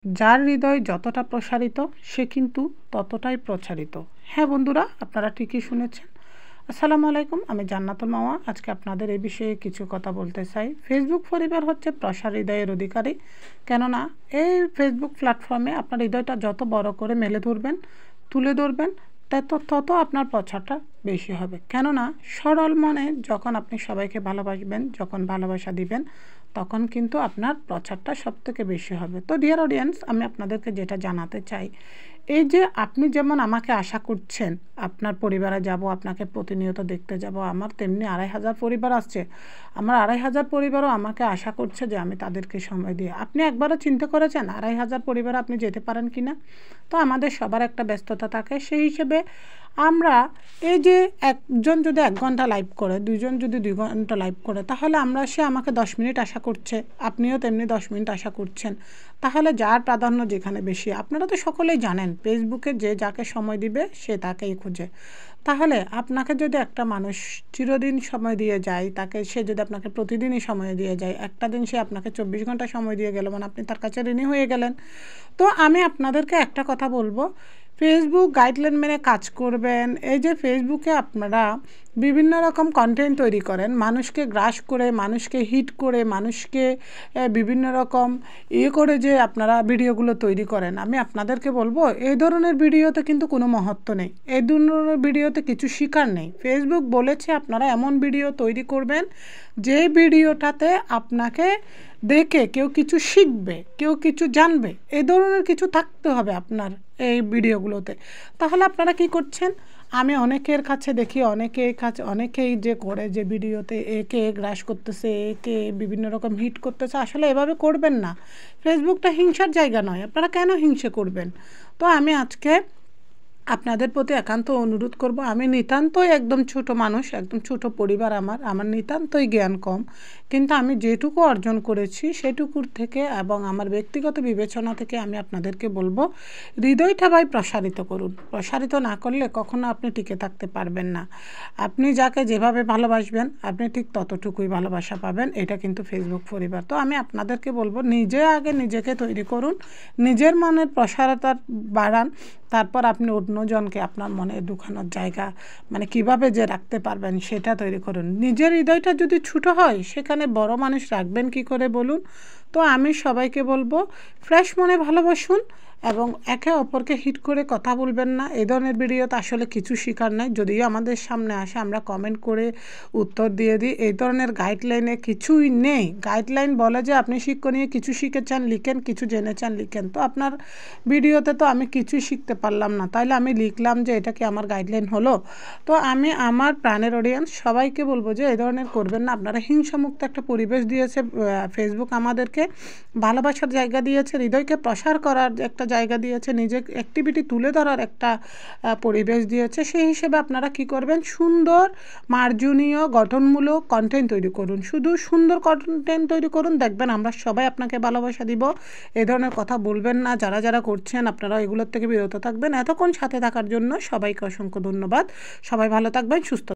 যার হৃদয় যতটা প্রসারিত সে কিন্তু ততটাই প্রচারিত। হ্যাঁ বন্ধুরা, আপনারা ঠিকই শুনেছেন। আসসালামু আলাইকুম, আমি জান্নাতুল মাওয়া। আজকে আপনাদের এই বিষয়ে কিছু কথা বলতে চাই। ফেসবুক পরিবার হচ্ছে প্রসার হৃদয়ের অধিকারী। কেননা এই ফেসবুক প্ল্যাটফর্মে আপনার হৃদয়টা যত বড় করে মেলে ধরবেন, তুলে ধরবেন, তত আপনার প্রচারটা বেশি হবে। কেননা সরল মনে যখন আপনি সবাইকে ভালোবাসবেন, যখন ভালোবাসা দিবেন, তখন কিন্তু আপনার প্রচারটা সবথেকে বেশি হবে। তো ডিয়ার অডিয়েন্স, আমি আপনাদেরকে যেটা জানাতে চাই, এই যে আপনি যেমন আমাকে আশা করছেন আপনার পরিবারে যাব, আপনাকে প্রতিনিয়ত দেখতে যাব, আমার তেমনি 2500 পরিবার আসছে। আমার 2500 পরিবারও আমাকে আশা করছে যে আমি তাদেরকে সময় দিয়ে। আপনি একবারও চিন্তা করেছেন 2500 পরিবারে আপনি যেতে পারেন কি না? তো আমাদের সবার একটা ব্যস্ততা থাকে, সেই হিসেবে আমরা এই যে একজন যদি 1 ঘন্টা লাইভ করে, দুজন যদি 2 ঘন্টা লাইভ করে, তাহলে সে আমাকে 10 মিনিট আশা করছে, আপনিও তেমনি 10 মিনিট আশা করছেন। তাহলে যার প্রাধান্য যেখানে বেশি, আপনারা তো সকলেই জানেন ফেসবুকে যে যাকে সময় দিবে সে তাকেই খুঁজে। তাহলে আপনাকে যদি একটা মানুষ চিরদিন সময় দিয়ে যায়, সে যদি আপনাকে প্রতিদিনই সময় দিয়ে যায়, একটা দিন সে আপনাকে 24 ঘন্টা সময় দিয়ে গেল, মানে আপনি তার কাছে ঋণী হয়ে গেলেন। তো আমি আপনাদেরকে একটা কথা বলবো, ফেসবুক গাইডলাইন মেনে কাজ করবেন। এই যে ফেসবুকে আপনারা বিভিন্ন রকম কন্টেন্ট তৈরি করেন, মানুষকে গ্রাস করে, মানুষকে হিট করে, মানুষকে বিভিন্ন রকম করে যে আপনারা ভিডিওগুলো তৈরি করেন, আমি আপনাদেরকে বলবো এই ধরনের ভিডিওতে কিন্তু কোনো মহত্ব নেই, এই ধরনের ভিডিওতে কিছু শিকার নেই। ফেসবুক বলেছে আপনারা এমন ভিডিও তৈরি করবেন যে ভিডিওটাতে আপনাকে দেখে কেউ কিছু শিখবে, কেউ কিছু জানবে, এই ধরনের কিছু থাকতে হবে আপনার এই ভিডিওগুলোতে। তাহলে আপনারা কি করছেন? আমি অনেকের কাছে দেখি, অনেকেই যে করে যে ভিডিওতে একে গ্রাস করতেছে, একে বিভিন্ন রকম হিট করতেছে। আসলে এভাবে করবেন না। ফেসবুকটা হিংসার জায়গা নয়, আপনারা কেন হিংসে করবেন? তো আমি আজকে আপনাদের প্রতি একান্ত অনুরোধ করব, আমি নিতান্তই একদম ছোট মানুষ, একদম ছোট পরিবার, আমার নিতান্তই জ্ঞান কম, কিন্তু আমি যেটুকু অর্জন করেছি সেটুকুর থেকে এবং আমার ব্যক্তিগত বিবেচনা থেকে আমি আপনাদেরকে বলবো, হৃদয়টা ভাই প্রসারিত করুন। প্রসারিত না করলে কখনো আপনি টিকে থাকতে পারবেন না। আপনি যাকে যেভাবে ভালোবাসবেন আপনি ঠিক ততটুকুই ভালোবাসা পাবেন। এটা কিন্তু ফেসবুক পরিবার। তো আমি আপনাদেরকে বলবো, আগে নিজেকে তৈরি করুন, নিজের মনের প্রসারতা বাড়ান, তারপর আপনি অন্যজনকে আপনার মনে ঢুকানোর জায়গা, মানে কিভাবে যে রাখতে পারবেন সেটা তৈরি করুন। নিজের হৃদয়টা যদি ছোটো হয়, সেখানে বড় মানুষ রাখবেন কি করে বলুন? তো আমি সবাইকে বলবো, ফ্রেশ মনে ভালোবাসুন এবং একে অপরকে হিট করে কথা বলবেন না। এই ধরনের ভিডিওতে আসলে কিছু শেখার নাই। যদিও আমাদের সামনে আসে, আমরা কমেন্ট করে উত্তর দিয়ে দিই। এই ধরনের গাইডলাইনে কিছুই নেই। গাইডলাইন বলে যে আপনি শিক্ষণীয় কিছু শিখেছেন লিখেন, কিছু জেনেছেন লিখেন। তো আপনার ভিডিওতে তো আমি কিছুই শিখতে পারলাম না, তাইলে আমি লিখলাম যে এটা কি আমার গাইডলাইন হলো? তো আমি আমার প্রাণের অডিয়েন্স সবাইকে বলবো যে এই ধরনের করবেন না। আপনারা হিংসামুক্ত একটা পরিবেশ দিয়েছে ফেসবুক, আমাদেরকে ভালোবাসার জায়গা দিয়েছে, হৃদয়কে প্রসার করার একটা জায়গা দিয়েছে, নিজের অ্যাক্টিভিটি তুলে ধরার একটা পরিবেশ দিয়েছে। সেই হিসেবে আপনারা কি করবেন? সুন্দর, মার্জনীয়, গঠনমূলক কন্টেন্ট তৈরি করুন। শুধু সুন্দর কন্টেন্ট তৈরি করুন, দেখবেন আমরা সবাই আপনাকে ভালোবাসা দিব। এই ধরনের কথা বলবেন না। যারা করছেন আপনারা এগুলোর থেকে বিরত থাকবেন। এতক্ষণ সাথে থাকার জন্য সবাইকে অসংখ্য ধন্যবাদ। সবাই ভালো থাকবেন, সুস্থ